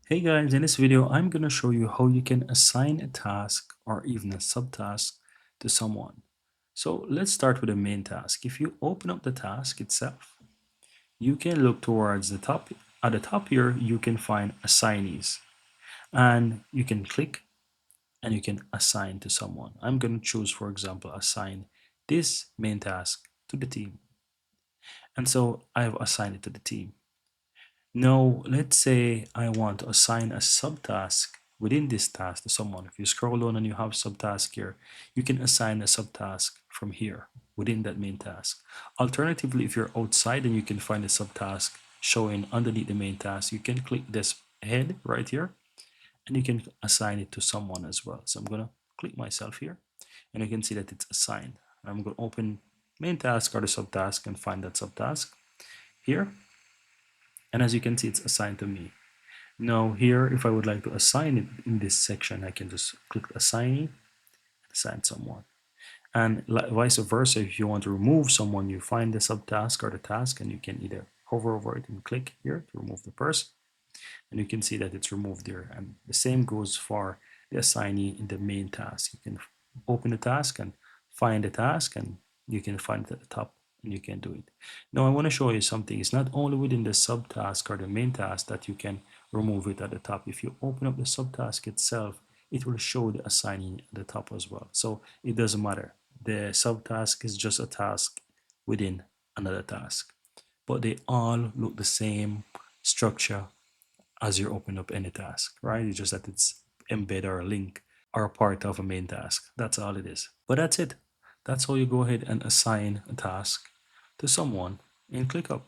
Hey guys, in this video, I'm going to show you how you can assign a task or even a subtask to someone. So let's start with the main task. If you open up the task itself, you can look towards the top. At the top here, you can find assignees and you can click and you can assign to someone. I'm going to choose, for example, assign this main task to the team. And so I've assigned it to the team. Now, let's say I want to assign a subtask within this task to someone. If you scroll down and you have subtask here, you can assign a subtask from here within that main task. Alternatively, if you're outside and you can find a subtask showing underneath the main task, you can click this head right here and you can assign it to someone as well. So I'm going to click myself here and you can see that it's assigned. I'm going to open main task or the subtask and find that subtask here. And as you can see, it's assigned to me. Now here, if I would like to assign it in this section, I can just click assignee, assign someone. And vice versa, if you want to remove someone, you find the subtask or the task and you can either hover over it and click here to remove the person. And you can see that it's removed there. And the same goes for the assignee in the main task. You can open the task and find the task and you can find it at the top and you can do it. Now I want to show you something. It's not only within the subtask or the main task that you can remove it at the top. If you open up the subtask itself, it will show the assignee at the top as well. So it doesn't matter. The subtask is just a task within another task, but they all look the same structure as you open up any task, right? It's just that it's embed or a link or a part of a main task. That's all it is. But that's it. That's how you go ahead and assign a task to someone in ClickUp.